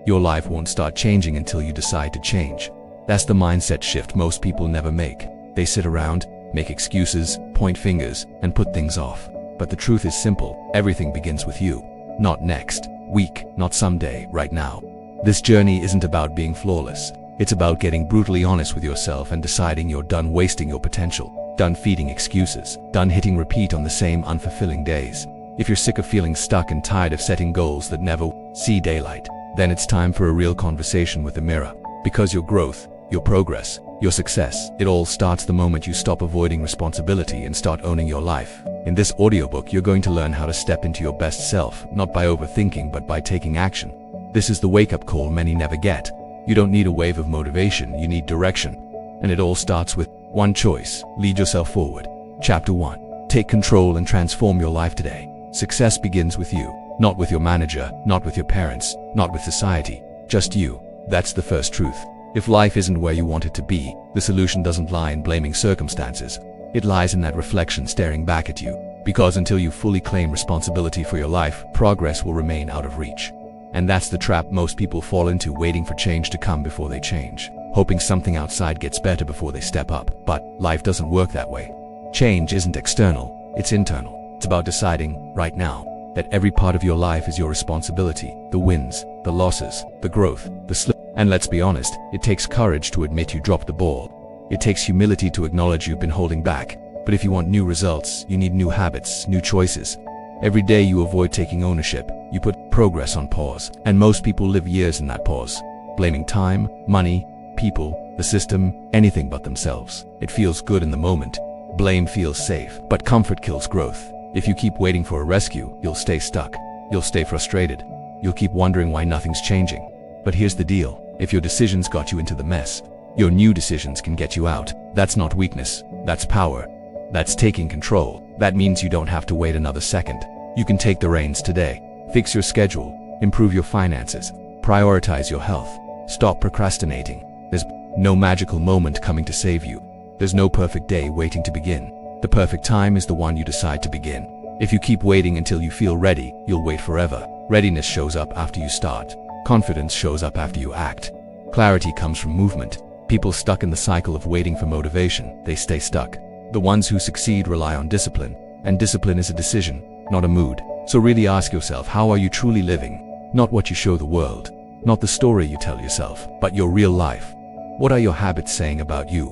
Your life won't start changing until you decide to change. That's the mindset shift most people never make. They sit around, make excuses, point fingers, and put things off. But the truth is simple. Everything begins with you. Not next week, not someday, right now. This journey isn't about being flawless. It's about getting brutally honest with yourself and deciding you're done wasting your potential, done feeding excuses, done hitting repeat on the same unfulfilling days. If you're sick of feeling stuck and tired of setting goals that never see daylight, then it's time for a real conversation with the mirror. Because your growth, your progress, your success, it all starts the moment you stop avoiding responsibility and start owning your life. In this audiobook, you're going to learn how to step into your best self, not by overthinking but by taking action. This is the wake-up call many never get. You don't need a wave of motivation, you need direction. And it all starts with one choice: lead yourself forward. Chapter 1. Take control and transform your life today. Success begins with you, not with your manager, not with your parents, not with society, just you. That's the first truth. If life isn't where you want it to be, the solution doesn't lie in blaming circumstances. It lies in that reflection staring back at you. Because until you fully claim responsibility for your life, progress will remain out of reach. And that's the trap most people fall into, waiting for change to come before they change, hoping something outside gets better before they step up. But life doesn't work that way. Change isn't external, it's internal. It's about deciding, right now, that every part of your life is your responsibility. The wins, the losses, the growth, the slip. And let's be honest, it takes courage to admit you dropped the ball. It takes humility to acknowledge you've been holding back. But if you want new results, you need new habits, new choices. Every day you avoid taking ownership, you put progress on pause. And most people live years in that pause, blaming time, money, people, the system, anything but themselves. It feels good in the moment. Blame feels safe, but comfort kills growth. If you keep waiting for a rescue, you'll stay stuck. You'll stay frustrated. You'll keep wondering why nothing's changing. But here's the deal. If your decisions got you into the mess, your new decisions can get you out. That's not weakness. That's power. That's taking control. That means you don't have to wait another second. You can take the reins today. Fix your schedule. Improve your finances. Prioritize your health. Stop procrastinating. There's no magical moment coming to save you. There's no perfect day waiting to begin. The perfect time is the one you decide to begin. If you keep waiting until you feel ready, you'll wait forever. Readiness shows up after you start. Confidence shows up after you act. Clarity comes from movement. People stuck in the cycle of waiting for motivation, they stay stuck. The ones who succeed rely on discipline, and discipline is a decision, not a mood. So really ask yourself, how are you truly living? Not what you show the world, not the story you tell yourself, but your real life. What are your habits saying about you?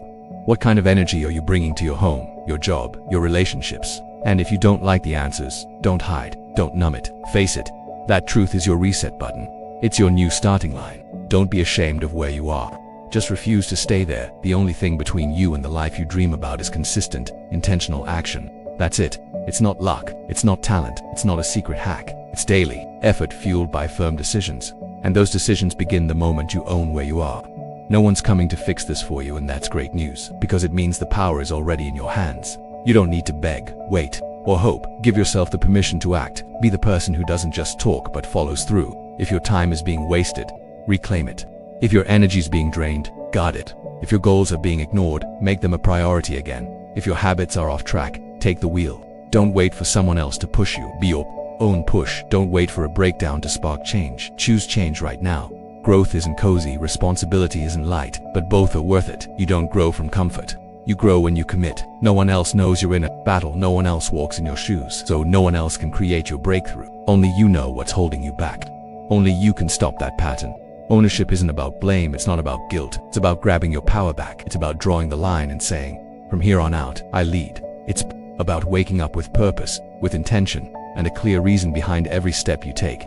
What kind of energy are you bringing to your home, your job, your relationships? And if you don't like the answers, don't hide, don't numb it, face it. That truth is your reset button. It's your new starting line. Don't be ashamed of where you are. Just refuse to stay there. The only thing between you and the life you dream about is consistent, intentional action. That's it. It's not luck, it's not talent, it's not a secret hack. It's daily effort fueled by firm decisions. And those decisions begin the moment you own where you are. No one's coming to fix this for you, and that's great news, because it means the power is already in your hands. You don't need to beg, wait, or hope. Give yourself the permission to act. Be the person who doesn't just talk but follows through. If your time is being wasted, reclaim it. If your energy is being drained, guard it. If your goals are being ignored, make them a priority again. If your habits are off track, take the wheel. Don't wait for someone else to push you. Be your own push. Don't wait for a breakdown to spark change. Choose change right now. Growth isn't cozy, responsibility isn't light, but both are worth it. You don't grow from comfort. You grow when you commit. No one else knows you're in a battle. No one else walks in your shoes. So no one else can create your breakthrough. Only you know what's holding you back. Only you can stop that pattern. Ownership isn't about blame. It's not about guilt. It's about grabbing your power back. It's about drawing the line and saying, from here on out, I lead. It's about waking up with purpose, with intention, and a clear reason behind every step you take.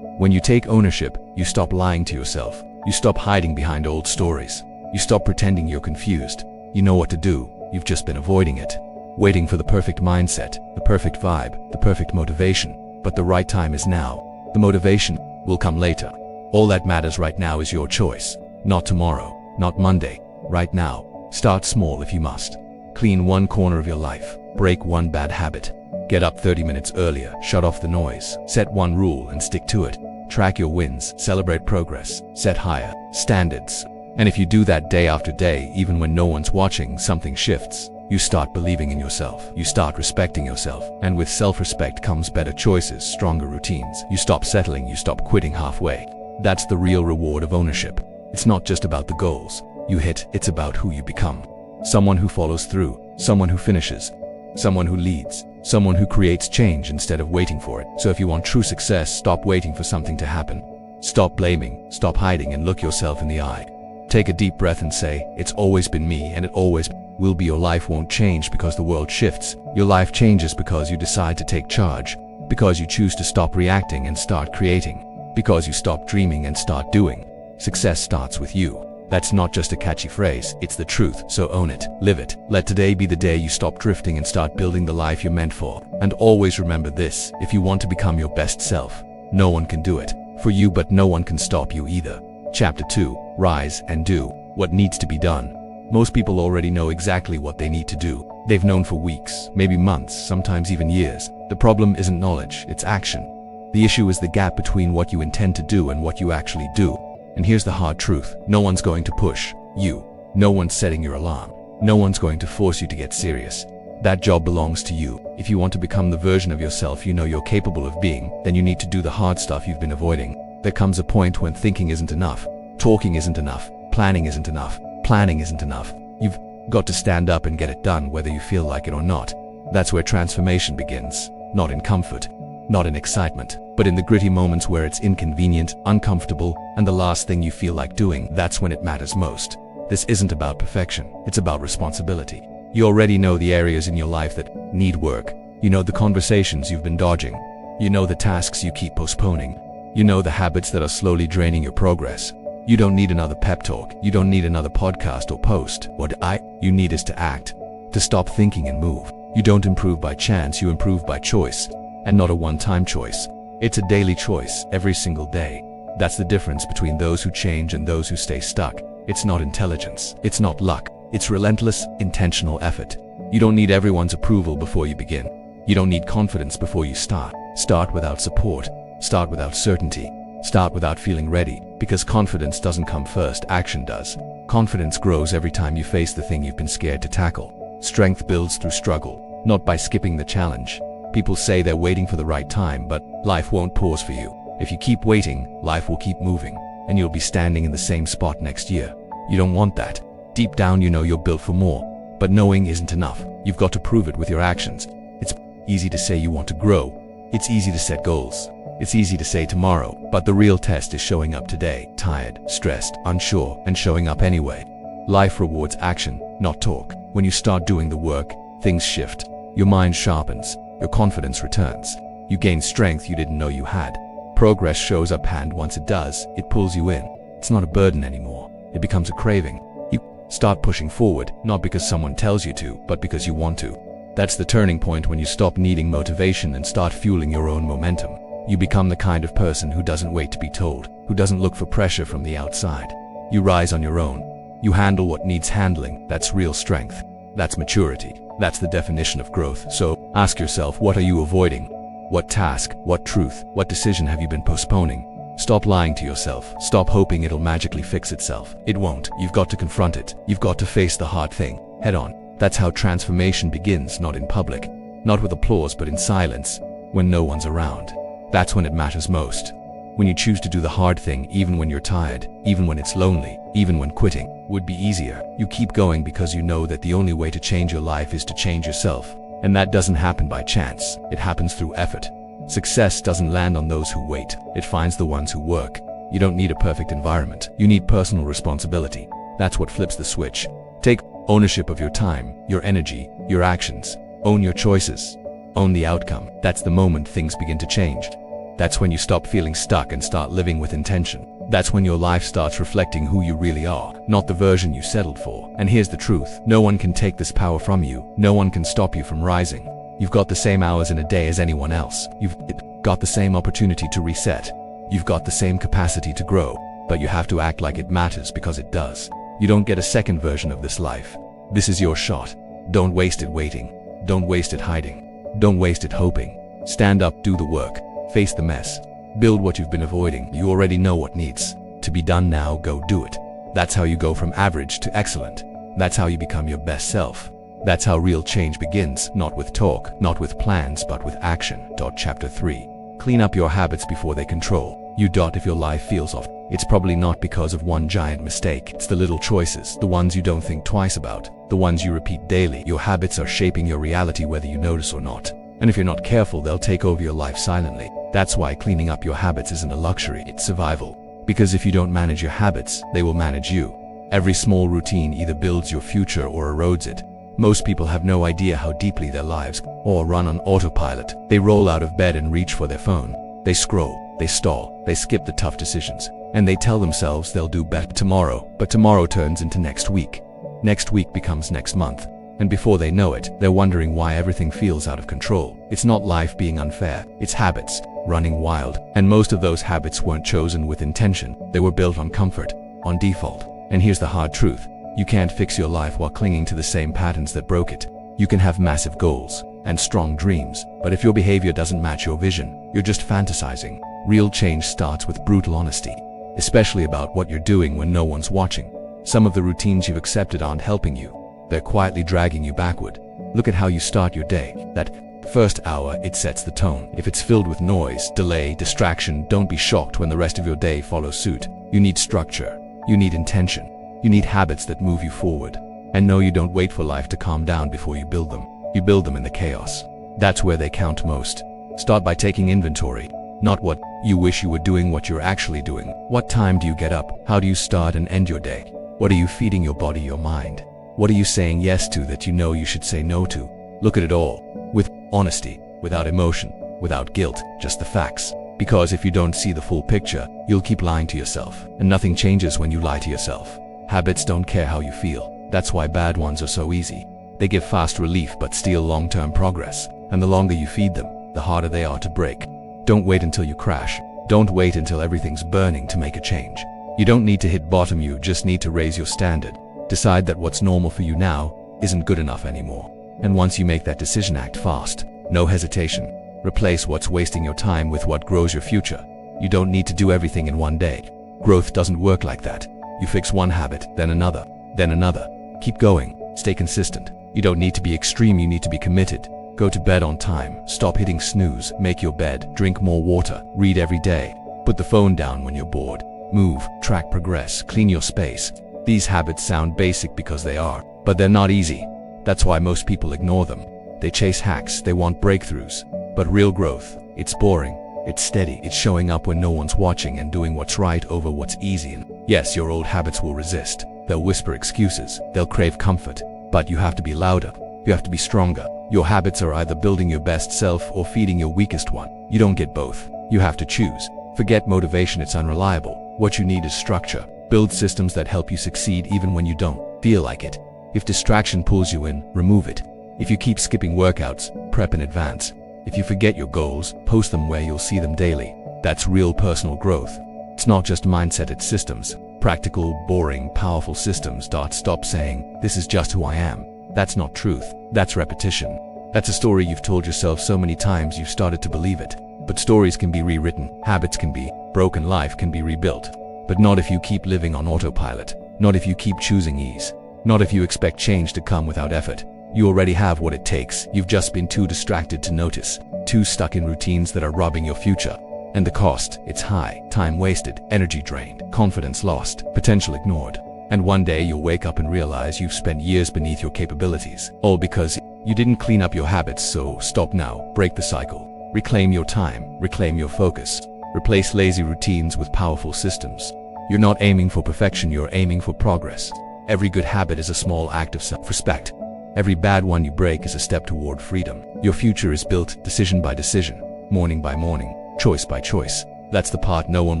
When you take ownership, you stop lying to yourself. You stop hiding behind old stories. You stop pretending you're confused. You know what to do. You've just been avoiding it. Waiting for the perfect mindset, the perfect vibe, the perfect motivation. But the right time is now. The motivation will come later. All that matters right now is your choice. Not tomorrow, not Monday. Right now. Start small if you must. Clean one corner of your life. Break one bad habit. Get up 30 minutes earlier. Shut off the noise. Set one rule and stick to it. Track your wins. Celebrate progress. Set higher standards. And if you do that day after day, even when no one's watching, something shifts. You start believing in yourself. You start respecting yourself. And with self-respect comes better choices, stronger routines. You stop settling. You stop quitting halfway. That's the real reward of ownership. It's not just about the goals you hit, it's about who you become. Someone who follows through, someone who finishes, someone who leads, someone who creates change instead of waiting for it. So if you want true success, stop waiting for something to happen. Stop blaming, stop hiding, and look yourself in the eye. Take a deep breath and say, it's always been me and it always will be. Your life won't change because the world shifts. Your life changes because you decide to take charge, because you choose to stop reacting and start creating, because you stop dreaming and start doing. Success starts with you. That's not just a catchy phrase, it's the truth, so own it, live it. Let today be the day you stop drifting and start building the life you're meant for. And always remember this, if you want to become your best self, no one can do it for you, but no one can stop you either. Chapter 2, Rise and Do what needs to be done. Most people already know exactly what they need to do. They've known for weeks, maybe months, sometimes even years. The problem isn't knowledge, it's action. The issue is the gap between what you intend to do and what you actually do. And here's the hard truth. No one's going to push you. No one's setting your alarm. No one's going to force you to get serious. That job belongs to you. If you want to become the version of yourself you know you're capable of being, then you need to do the hard stuff you've been avoiding. There comes a point when thinking isn't enough, talking isn't enough, planning isn't enough, planning isn't enough. You've got to stand up and get it done whether you feel like it or not. That's where transformation begins. Not in comfort, not in excitement, but in the gritty moments where it's inconvenient, uncomfortable, and the last thing you feel like doing. That's when it matters most. This isn't about perfection, it's about responsibility. You already know the areas in your life that need work. You know the conversations you've been dodging. You know the tasks you keep postponing. You know the habits that are slowly draining your progress. You don't need another pep talk. You don't need another podcast or post. What you need is to act, to stop thinking and move. You don't improve by chance, you improve by choice, and not a one-time choice. It's a daily choice, every single day. That's the difference between those who change and those who stay stuck. It's not intelligence, it's not luck, it's relentless, intentional effort. You don't need everyone's approval before you begin. You don't need confidence before you start. Start without support, start without certainty, start without feeling ready, because confidence doesn't come first, action does. Confidence grows every time you face the thing you've been scared to tackle. Strength builds through struggle, not by skipping the challenge. People say they're waiting for the right time, but life won't pause for you. If you keep waiting, life will keep moving, and you'll be standing in the same spot next year. You don't want that. Deep down you know you're built for more, but knowing isn't enough. You've got to prove it with your actions. It's easy to say you want to grow. It's easy to set goals. It's easy to say tomorrow, but the real test is showing up today, tired, stressed, unsure, and showing up anyway. Life rewards action, not talk. When you start doing the work, things shift. Your mind sharpens. Your confidence returns. You gain strength you didn't know you had. Progress shows up, and once it does, it pulls you in. It's not a burden anymore. It becomes a craving. You start pushing forward, not because someone tells you to, but because you want to. That's the turning point when you stop needing motivation and start fueling your own momentum. You become the kind of person who doesn't wait to be told, who doesn't look for pressure from the outside. You rise on your own. You handle what needs handling. That's real strength. That's maturity. That's the definition of growth. So, ask yourself, what are you avoiding? What task, what truth, what decision have you been postponing? Stop lying to yourself. Stop hoping it'll magically fix itself. It won't. You've got to confront it. You've got to face the hard thing, head on. That's how transformation begins, not in public, not with applause, but in silence, when no one's around. That's when it matters most. When you choose to do the hard thing, even when you're tired, even when it's lonely, even when quitting would be easier. You keep going because you know that the only way to change your life is to change yourself. And that doesn't happen by chance. It happens through effort. Success doesn't land on those who wait. It finds the ones who work. You don't need a perfect environment. You need personal responsibility. That's what flips the switch. Take ownership of your time, your energy, your actions. Own your choices. Own the outcome. That's the moment things begin to change. That's when you stop feeling stuck and start living with intention. That's when your life starts reflecting who you really are, not the version you settled for. And here's the truth. No one can take this power from you. No one can stop you from rising. You've got the same hours in a day as anyone else. You've got the same opportunity to reset. You've got the same capacity to grow. But you have to act like it matters, because it does. You don't get a second version of this life. This is your shot. Don't waste it waiting. Don't waste it hiding. Don't waste it hoping. Stand up, do the work. Face the mess. Build what you've been avoiding. You already know what needs to be done. Now go do it. That's how you go from average to excellent. That's how you become your best self. That's how real change begins, not with talk, not with plans, but with action. Chapter 3. Clean up your habits before they control If your life feels off, it's probably not because of one giant mistake. It's the little choices, the ones you don't think twice about, the ones you repeat daily. Your habits are shaping your reality whether you notice or not. And if you're not careful, they'll take over your life silently. That's why cleaning up your habits isn't a luxury, it's survival. Because if you don't manage your habits, they will manage you. Every small routine either builds your future or erodes it. Most people have no idea how deeply their lives or run on autopilot. They roll out of bed and reach for their phone. They scroll, they stall, they skip the tough decisions, and they tell themselves they'll do better tomorrow. But tomorrow turns into next week. Next week becomes next month. And before they know it, they're wondering why everything feels out of control. It's not life being unfair, it's habits running wild. And most of those habits weren't chosen with intention. They were built on comfort, on default. And here's the hard truth. You can't fix your life while clinging to the same patterns that broke it. You can have massive goals and strong dreams, but if your behavior doesn't match your vision, you're just fantasizing. Real change starts with brutal honesty, especially about what you're doing when no one's watching. Some of the routines you've accepted aren't helping you. They're quietly dragging you backward. Look at how you start your day. That first hour, it sets the tone. If it's filled with noise, delay, distraction, don't be shocked when the rest of your day follows suit. You need structure. You need intention. You need habits that move you forward. And no, you don't wait for life to calm down before you build them. You build them in the chaos. That's where they count most. Start by taking inventory. Not what you wish you were doing, what you're actually doing. What time do you get up? How do you start and end your day? What are you feeding your body, your mind? What are you saying yes to that you know you should say no to? Look at it all with honesty, without emotion, without guilt, just the facts. Because if you don't see the full picture, you'll keep lying to yourself. And nothing changes when you lie to yourself. Habits don't care how you feel. That's why bad ones are so easy. They give fast relief but steal long-term progress. And the longer you feed them, the harder they are to break. Don't wait until you crash. Don't wait until everything's burning to make a change. You don't need to hit bottom, you just need to raise your standard. Decide that what's normal for you now isn't good enough anymore. And once you make that decision, act fast. No hesitation. Replace what's wasting your time with what grows your future. You don't need to do everything in one day. Growth doesn't work like that. You fix one habit, then another, then another. Keep going. Stay consistent. You don't need to be extreme, you need to be committed. Go to bed on time. Stop hitting snooze. Make your bed. Drink more water. Read every day. Put the phone down when you're bored. Move. Track progress. Clean your space. These habits sound basic because they are, but they're not easy. That's why most people ignore them. They chase hacks. They want breakthroughs. But real growth, it's boring. It's steady. It's showing up when no one's watching and doing what's right over what's easy. And yes, your old habits will resist. They'll whisper excuses. They'll crave comfort. But you have to be louder. You have to be stronger. Your habits are either building your best self or feeding your weakest one. You don't get both. You have to choose. Forget motivation, it's unreliable. What you need is structure. Build systems that help you succeed even when you don't feel like it. If distraction pulls you in, remove it. If you keep skipping workouts, prep in advance. If you forget your goals, post them where you'll see them daily. That's real personal growth. It's not just mindset, it's systems. Practical, boring, powerful systems. Stop saying, "This is just who I am." That's not truth. That's repetition. That's a story you've told yourself so many times you've started to believe it. But stories can be rewritten, habits can be broken, life can be rebuilt. But not if you keep living on autopilot. Not if you keep choosing ease. Not if you expect change to come without effort. You already have what it takes. You've just been too distracted to notice. Too stuck in routines that are robbing your future. And the cost, it's high. Time wasted, energy drained, confidence lost, potential ignored. And one day you'll wake up and realize you've spent years beneath your capabilities. All because you didn't clean up your habits. So stop now. Break the cycle. Reclaim your time. Reclaim your focus. Replace lazy routines with powerful systems. You're not aiming for perfection, you're aiming for progress. Every good habit is a small act of self-respect. Every bad one you break is a step toward freedom. Your future is built decision by decision, morning by morning, choice by choice. That's the part no one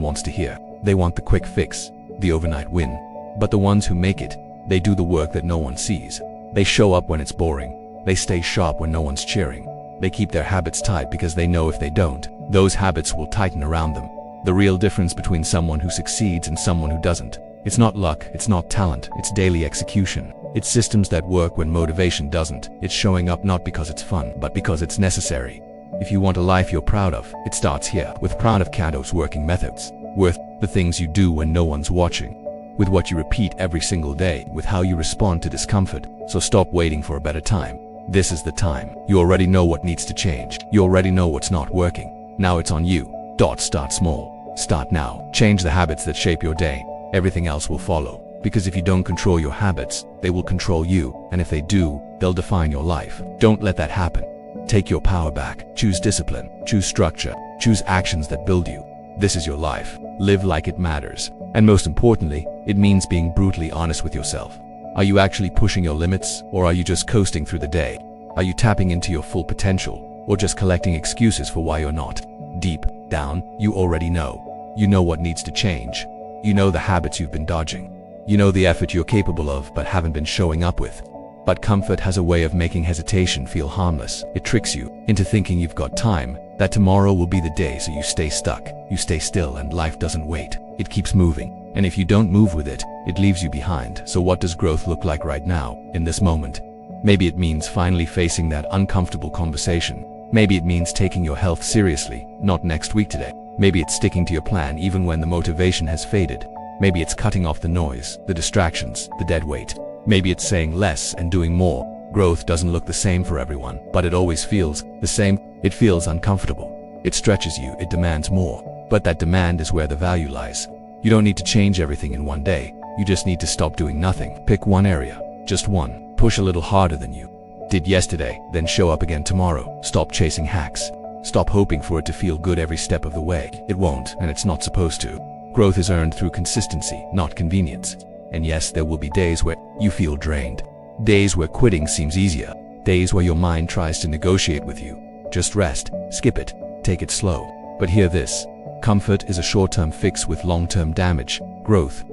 wants to hear. They want the quick fix, the overnight win. But the ones who make it, they do the work that no one sees. They show up when it's boring. They stay sharp when no one's cheering. They keep their habits tight because they know if they don't, those habits will tighten around them. The real difference between someone who succeeds and someone who doesn't. It's not luck, it's not talent, it's daily execution. It's systems that work when motivation doesn't. It's showing up not because it's fun, but because it's necessary. If you want a life you're proud of, it starts here, with proud of Cato's working methods, with the things you do when no one's watching, with what you repeat every single day, with how you respond to discomfort. So stop waiting for a better time. This is the time. You already know what needs to change. You already know what's not working. Now it's on you. Start small. Start now. Change the habits that shape your day. Everything else will follow. Because if you don't control your habits, they will control you, and if they do, they'll define your life. Don't let that happen. Take your power back. Choose discipline. Choose structure. Choose actions that build you. This is your life. Live like it matters. And most importantly, it means being brutally honest with yourself. Are you actually pushing your limits, or are you just coasting through the day? Are you tapping into your full potential, or just collecting excuses for why you're not? Deep down, you already know. You know what needs to change. You know the habits you've been dodging. You know the effort you're capable of but haven't been showing up with. But comfort has a way of making hesitation feel harmless. It tricks you into thinking you've got time, that tomorrow will be the day, so you stay stuck. You stay still and life doesn't wait. It keeps moving. And if you don't move with it, it leaves you behind. So what does growth look like right now, in this moment? Maybe it means finally facing that uncomfortable conversation. Maybe it means taking your health seriously, not next week today. Maybe it's sticking to your plan even when the motivation has faded. Maybe it's cutting off the noise, the distractions, the dead weight. Maybe it's saying less and doing more. Growth doesn't look the same for everyone, but it always feels the same. It feels uncomfortable. It stretches you, it demands more. But that demand is where the value lies. You don't need to change everything in one day. You just need to stop doing nothing. Pick one area, just one. Push a little harder than you did yesterday, then show up again tomorrow. Stop chasing hacks. Stop hoping for it to feel good every step of the way. It won't, and it's not supposed to. Growth is earned through consistency, not convenience. And yes, there will be days where you feel drained. Days where quitting seems easier. Days where your mind tries to negotiate with you. Just rest, skip it, take it slow. But hear this. Comfort is a short-term fix with long-term damage. Growth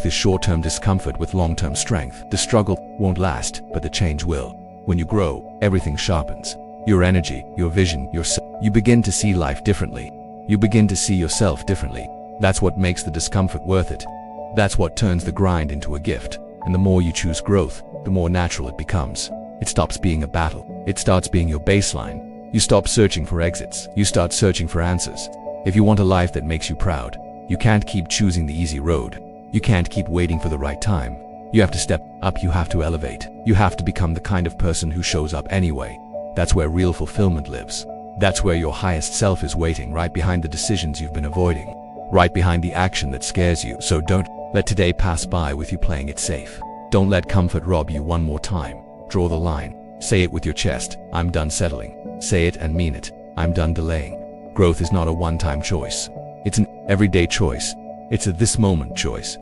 is short-term discomfort with long-term strength. The struggle won't last, but the change will. When you grow, everything sharpens. Your energy, your vision, you begin to see life differently. You begin to see yourself differently. That's what makes the discomfort worth it. That's what turns the grind into a gift. And the more you choose growth, the more natural it becomes. It stops being a battle. It starts being your baseline. You stop searching for exits. You start searching for answers. If you want a life that makes you proud, you can't keep choosing the easy road. You can't keep waiting for the right time. You have to step up. You have to elevate. You have to become the kind of person who shows up anyway. That's where real fulfillment lives. That's where your highest self is waiting, right behind the decisions you've been avoiding. Right behind the action that scares you. So don't let today pass by with you playing it safe. Don't let comfort rob you one more time. Draw the line. Say it with your chest. I'm done settling. Say it and mean it. I'm done delaying. Growth is not a one-time choice. It's an everyday choice. It's a this moment choice.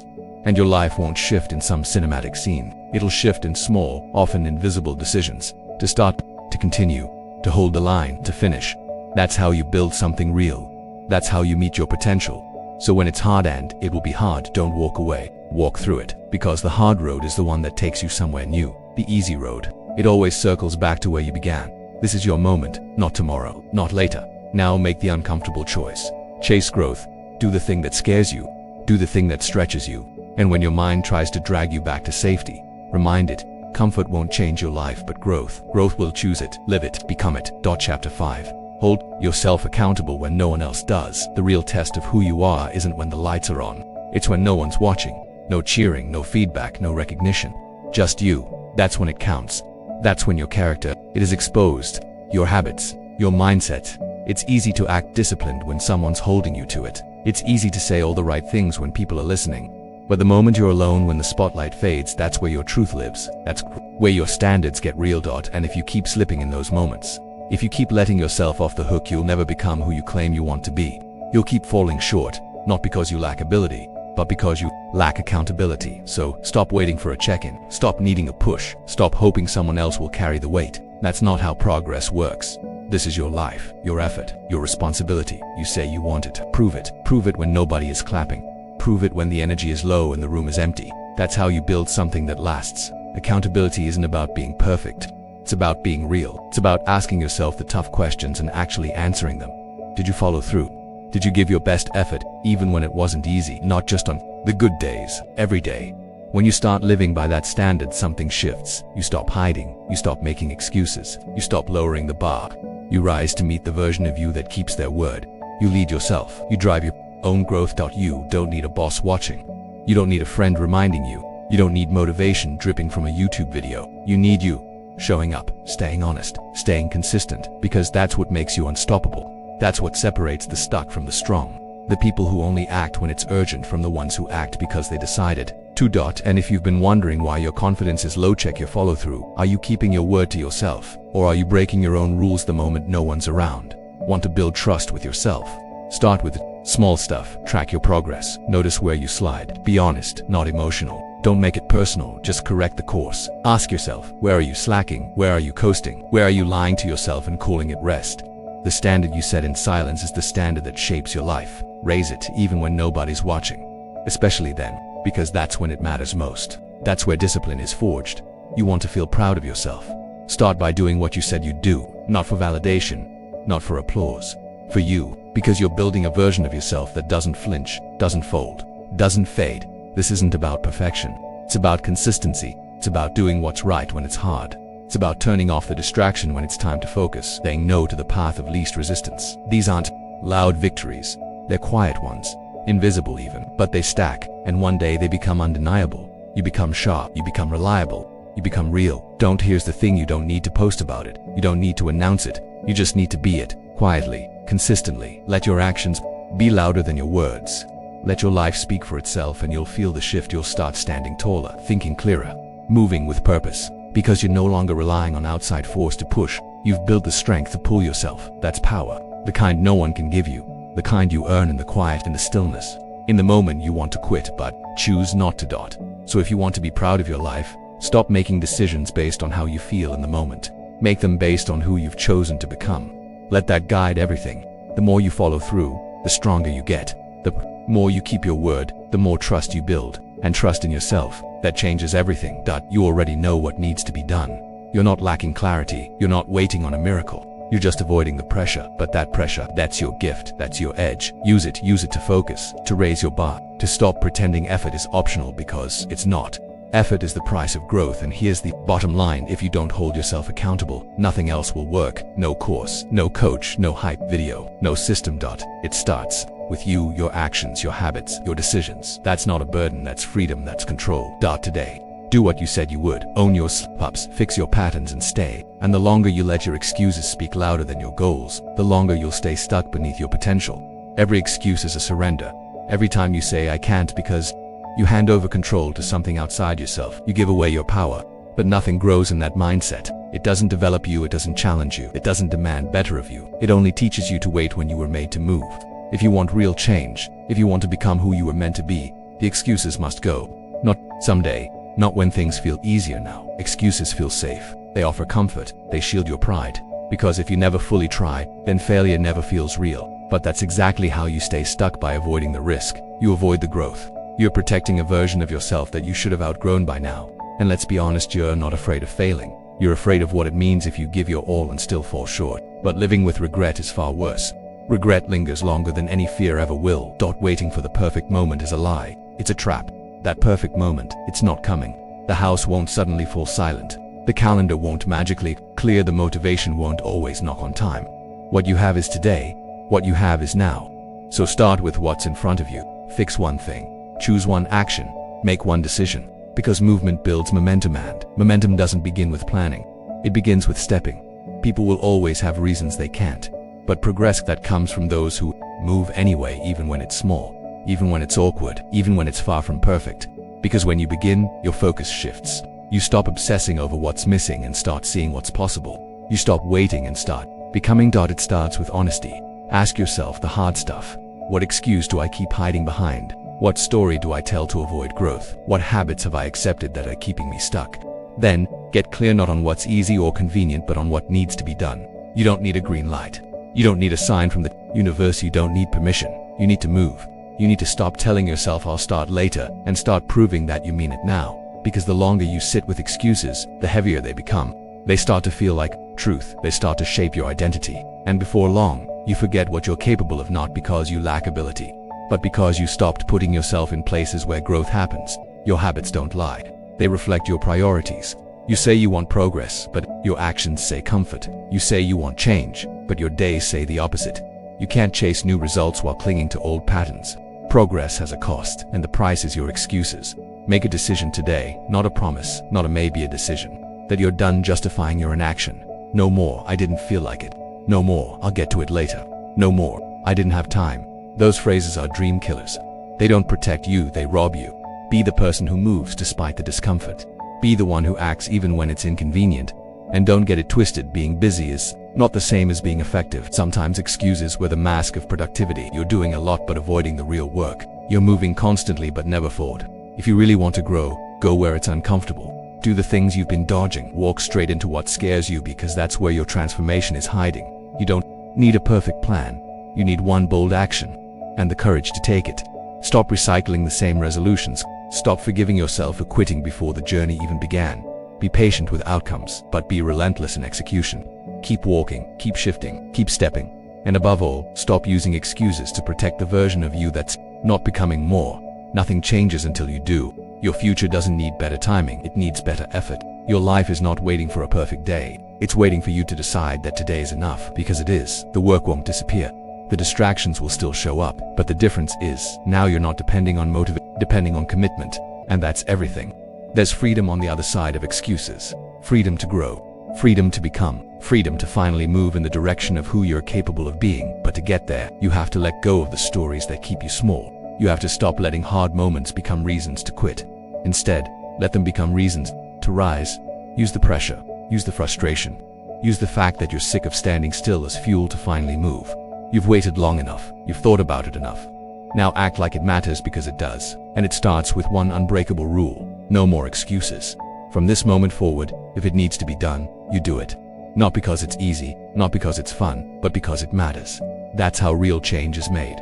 And your life won't shift in some cinematic scene. It'll shift in small, often invisible decisions. To start, to continue, to hold the line, to finish. That's how you build something real. That's how you meet your potential. So when it's hard, and it will be hard, don't walk away. Walk through it. Because the hard road is the one that takes you somewhere new. The easy road, it always circles back to where you began. This is your moment, not tomorrow, not later. Now make the uncomfortable choice. Chase growth. Do the thing that scares you. Do the thing that stretches you. And when your mind tries to drag you back to safety, remind it, comfort won't change your life, but growth will choose it, live it, become it. Chapter 5. Hold yourself accountable when no one else does. The real test of who you are isn't when the lights are on. It's when no one's watching. No cheering, no feedback, no recognition. Just you. That's when it counts. That's when your character, it is exposed. Your habits, your mindset. It's easy to act disciplined when someone's holding you to it. It's easy to say all the right things when people are listening. But the moment you're alone, when the spotlight fades, that's where your truth lives. That's where your standards get real. And if you keep slipping in those moments, if you keep letting yourself off the hook, you'll never become who you claim you want to be. You'll keep falling short, not because you lack ability, but because you lack accountability. So stop waiting for a check-in. Stop needing a push. Stop hoping someone else will carry the weight. That's not how progress works. This is your life, your effort, your responsibility. You say you want it. Prove it. Prove it when nobody is clapping. Prove it when the energy is low and the room is empty. That's how you build something that lasts. Accountability isn't about being perfect. It's about being real. It's about asking yourself the tough questions and actually answering them. Did you follow through? Did you give your best effort even when it wasn't easy? Not just on the good days, every day. When you start living by that standard, something shifts. You stop hiding. You stop making excuses. You stop lowering the bar. You rise to meet the version of you that keeps their word. You lead yourself. You drive your own growth. You don't need a boss watching. You don't need a friend reminding you. You don't need motivation dripping from a YouTube video. You need you. Showing up, staying honest, staying consistent, because that's what makes you unstoppable. That's what separates the stuck from the strong. The people who only act when it's urgent from the ones who act because they decided to. And if you've been wondering why your confidence is low, check your follow-through. Are you keeping your word to yourself? Or are you breaking your own rules the moment no one's around? Want to build trust with yourself? Start with small stuff. Track your progress. Notice where you slide. Be honest, not emotional. Don't make it personal, just correct the course. Ask yourself, where are you slacking? Where are you coasting? Where are you lying to yourself and calling it rest? The standard you set in silence is the standard that shapes your life. Raise it even when nobody's watching. Especially then, because that's when it matters most. That's where discipline is forged. You want to feel proud of yourself. Start by doing what you said you'd do, not for validation, not for applause. For you, because you're building a version of yourself that doesn't flinch, doesn't fold, doesn't fade. This isn't about perfection. It's about consistency. It's about doing what's right when it's hard. It's about turning off the distraction when it's time to focus, saying no to the path of least resistance. These aren't loud victories. They're quiet ones, invisible even, but they stack, and one day they become undeniable. You become sharp, you become reliable, you become real. Here's the thing, you don't need to post about it. You don't need to announce it. You just need to be it, quietly, consistently. Let your actions be louder than your words. Let your life speak for itself and you'll feel the shift. You'll start standing taller, thinking clearer, moving with purpose. Because you're no longer relying on outside force to push. You've built the strength to pull yourself. That's power. The kind no one can give you. The kind you earn in the quiet and the stillness. In the moment you want to quit, but choose not to. So if you want to be proud of your life, stop making decisions based on how you feel in the moment. Make them based on who you've chosen to become. Let that guide everything. The more you follow through, the stronger you get. The more you keep your word, the more trust you build. And trust in yourself, that changes everything. You already know what needs to be done. You're not lacking clarity. You're not waiting on a miracle. You're just avoiding the pressure. But that pressure, that's your gift. That's your edge. Use it to focus, to raise your bar, to stop pretending effort is optional, because it's not. Effort is the price of growth, and here's the bottom line. If you don't hold yourself accountable, nothing else will work. No course, no coach, no hype video, no system. It starts with you, your actions, your habits, your decisions. That's not a burden, that's freedom, that's control. Today, do what you said you would. Own your slip-ups, fix your patterns and stay. And the longer you let your excuses speak louder than your goals, the longer you'll stay stuck beneath your potential. Every excuse is a surrender. Every time you say I can't because you hand over control to something outside yourself, you give away your power. But nothing grows in that mindset. It doesn't develop you, it doesn't challenge you, it doesn't demand better of you. It only teaches you to wait when you were made to move. If you want real change, if you want to become who you were meant to be, the excuses must go. Not someday, not when things feel easier now. Excuses feel safe. They offer comfort. They shield your pride. Because if you never fully try, then failure never feels real. But that's exactly how you stay stuck, by avoiding the risk. You avoid the growth. You're protecting a version of yourself that you should have outgrown by now. And let's be honest, you're not afraid of failing. You're afraid of what it means if you give your all and still fall short. But living with regret is far worse. Regret lingers longer than any fear ever will. Waiting for the perfect moment is a lie. It's a trap. That perfect moment, it's not coming. The house won't suddenly fall silent. The calendar won't magically clear. The motivation won't always knock on time. What you have is today. What you have is now. So start with what's in front of you. Fix one thing. Choose one action. Make one decision. Because movement builds momentum, and momentum doesn't begin with planning. It begins with stepping. People will always have reasons they can't. But progress that comes from those who move anyway, even when it's small, even when it's awkward, even when it's far from perfect. Because when you begin, your focus shifts. You stop obsessing over what's missing and start seeing what's possible. You stop waiting and start becoming. It starts with honesty. Ask yourself the hard stuff. What excuse do I keep hiding behind? What story do I tell to avoid growth? What habits have I accepted that are keeping me stuck? Then, get clear not on what's easy or convenient, but on what needs to be done. You don't need a green light. You don't need a sign from the universe. You don't need permission. You need to move. You need to stop telling yourself I'll start later and start proving that you mean it now. Because the longer you sit with excuses, the heavier they become. They start to feel like truth. They start to shape your identity. And before long, you forget what you're capable of, not because you lack ability, but because you stopped putting yourself in places where growth happens. Your habits don't lie. They reflect your priorities. You say you want progress, but your actions say comfort. You say you want change, but your days say the opposite. You can't chase new results while clinging to old patterns. Progress has a cost, and the price is your excuses. Make a decision today, not a promise, not a maybe, a decision. That you're done justifying your inaction. No more, I didn't feel like it. No more, I'll get to it later. No more, I didn't have time. Those phrases are dream killers. They don't protect you, they rob you. Be the person who moves despite the discomfort. Be the one who acts even when it's inconvenient. And don't get it twisted, being busy is not the same as being effective. Sometimes excuses wear the mask of productivity. You're doing a lot but avoiding the real work. You're moving constantly but never forward. If you really want to grow, go where it's uncomfortable. Do the things you've been dodging. Walk straight into what scares you, because that's where your transformation is hiding. You don't need a perfect plan. You need one bold action and the courage to take it. Stop recycling the same resolutions. Stop forgiving yourself for quitting before the journey even began. Be patient with outcomes, but be relentless in execution. Keep walking, keep shifting, keep stepping. And above all, stop using excuses to protect the version of you that's not becoming more. Nothing changes until you do. Your future doesn't need better timing, it needs better effort. Your life is not waiting for a perfect day. It's waiting for you to decide that today is enough, because it is. The work won't disappear. The distractions will still show up, but the difference is, now you're not depending on motivation, depending on commitment. And that's everything. There's freedom on the other side of excuses. Freedom to grow. Freedom to become. Freedom to finally move in the direction of who you're capable of being. But to get there, you have to let go of the stories that keep you small. You have to stop letting hard moments become reasons to quit. Instead, let them become reasons to rise. Use the pressure. Use the frustration. Use the fact that you're sick of standing still as fuel to finally move. You've waited long enough. You've thought about it enough. Now act like it matters, because it does. And it starts with one unbreakable rule. No more excuses. From this moment forward, if it needs to be done, you do it. Not because it's easy, not because it's fun, but because it matters. That's how real change is made.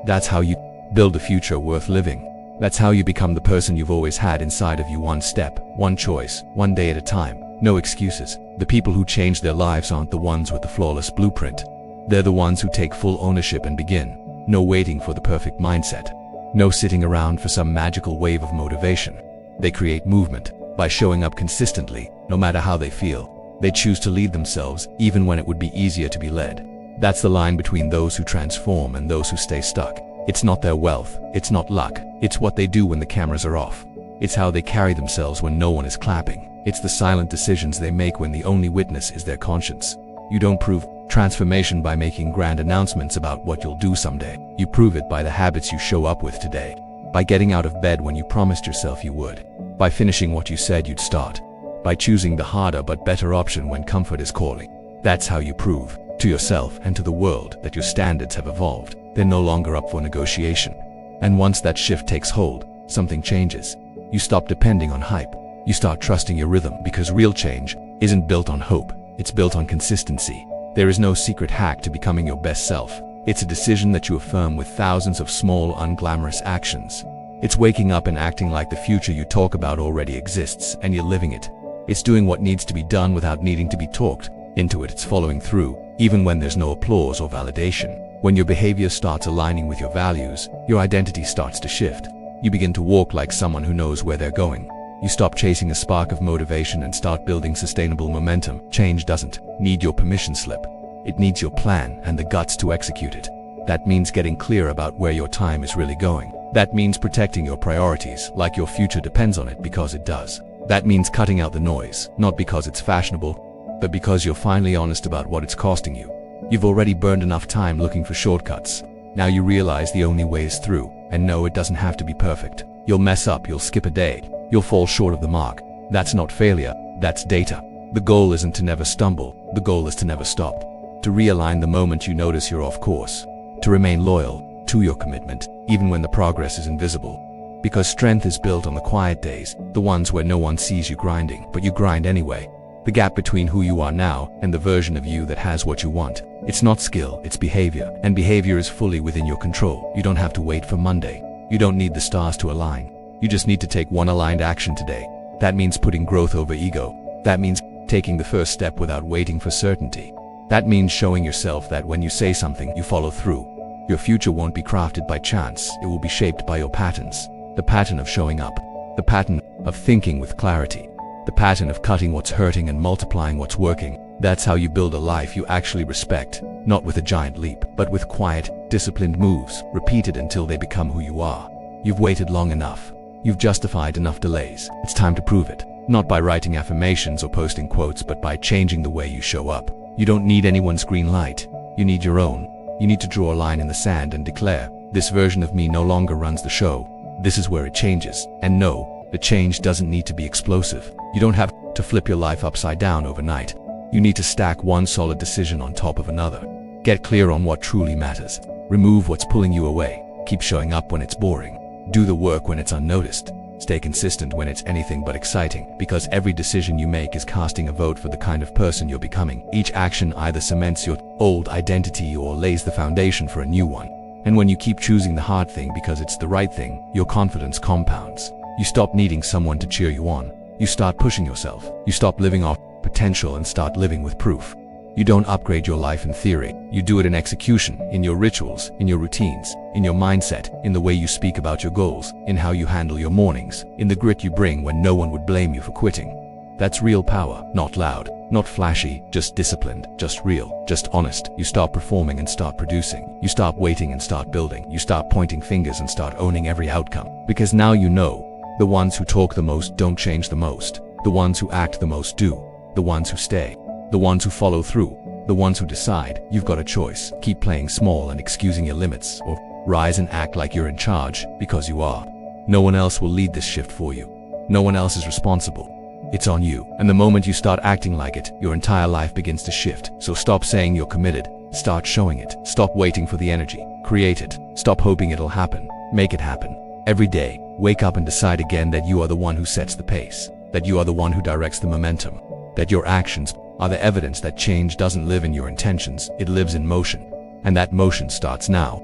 That's how you build a future worth living. That's how you become the person you've always had inside of you, one step, one choice, one day at a time. No excuses. The people who change their lives aren't the ones with the flawless blueprint. They're the ones who take full ownership and begin. No waiting for the perfect mindset. No sitting around for some magical wave of motivation. They create movement by showing up consistently, no matter how they feel. They choose to lead themselves, even when it would be easier to be led. That's the line between those who transform and those who stay stuck. It's not their wealth, it's not luck, it's what they do when the cameras are off. It's how they carry themselves when no one is clapping. It's the silent decisions they make when the only witness is their conscience. You don't prove transformation by making grand announcements about what you'll do someday. You prove it by the habits you show up with today. By getting out of bed when you promised yourself you would. By finishing what you said you'd start. By choosing the harder but better option when comfort is calling. That's how you prove to yourself and to the world that your standards have evolved. They're no longer up for negotiation. And once that shift takes hold, something changes. You stop depending on hype. You start trusting your rhythm, because real change isn't built on hope. It's built on consistency. There is no secret hack to becoming your best self. It's a decision that you affirm with thousands of small, unglamorous actions. It's waking up and acting like the future you talk about already exists, and you're living it. It's doing what needs to be done without needing to be talked into it. It's following through, even when there's no applause or validation. When your behavior starts aligning with your values, your identity starts to shift. You begin to walk like someone who knows where they're going. You stop chasing a spark of motivation and start building sustainable momentum. Change doesn't need your permission slip. It needs your plan and the guts to execute it. That means getting clear about where your time is really going. That means protecting your priorities like your future depends on it, because it does. That means cutting out the noise, not because it's fashionable, but because you're finally honest about what it's costing you. You've already burned enough time looking for shortcuts. Now you realize the only way is through, and no, it doesn't have to be perfect. You'll mess up, you'll skip a day, you'll fall short of the mark. That's not failure, that's data. The goal isn't to never stumble, the goal is to never stop. To realign the moment you notice you're off course. To remain loyal to your commitment, even when the progress is invisible. Because strength is built on the quiet days, the ones where no one sees you grinding, but you grind anyway. The gap between who you are now and the version of you that has what you want. It's not skill, it's behavior, and behavior is fully within your control. You don't have to wait for Monday. You don't need the stars to align. You just need to take one aligned action today. That means putting growth over ego. That means taking the first step without waiting for certainty. That means showing yourself that when you say something, you follow through. Your future won't be crafted by chance, it will be shaped by your patterns. The pattern of showing up. The pattern of thinking with clarity. The pattern of cutting what's hurting and multiplying what's working. That's how you build a life you actually respect, not with a giant leap, but with quiet, disciplined moves, repeated until they become who you are. You've waited long enough. You've justified enough delays. It's time to prove it. Not by writing affirmations or posting quotes, but by changing the way you show up. You don't need anyone's green light. You need your own. You need to draw a line in the sand and declare, This version of me no longer runs the show. This is where it changes. And no, the change doesn't need to be explosive. You don't have to flip your life upside down overnight. You need to stack one solid decision on top of another. Get clear on what truly matters. Remove what's pulling you away. Keep showing up when it's boring. Do the work when it's unnoticed. Stay consistent when it's anything but exciting, because every decision you make is casting a vote for the kind of person you're becoming. Each action either cements your old identity or lays the foundation for a new one. And when you keep choosing the hard thing because it's the right thing, your confidence compounds. You stop needing someone to cheer you on. You start pushing yourself. You stop living off potential and start living with proof. You don't upgrade your life in theory. You do it in execution, in your rituals, in your routines, in your mindset, in the way you speak about your goals, in how you handle your mornings, in the grit you bring when no one would blame you for quitting. That's real power, not loud, not flashy, just disciplined, just real, just honest. You stop performing and start producing. You stop waiting and start building. You stop pointing fingers and start owning every outcome. Because now you know, the ones who talk the most don't change the most. The ones who act the most do. The ones who stay. The ones who follow through, the ones who decide. You've got a choice. Keep playing small and excusing your limits, or rise and act like you're in charge, because you are. No one else will lead this shift for you. No one else is responsible. It's on you. And the moment you start acting like it, your entire life begins to shift. So stop saying you're committed. Start showing it. Stop waiting for the energy. Create it. Stop hoping it'll happen. Make it happen. Every day, wake up and decide again that you are the one who sets the pace. That you are the one who directs the momentum. That your actions are the evidence that change doesn't live in your intentions, it lives in motion. And that motion starts now.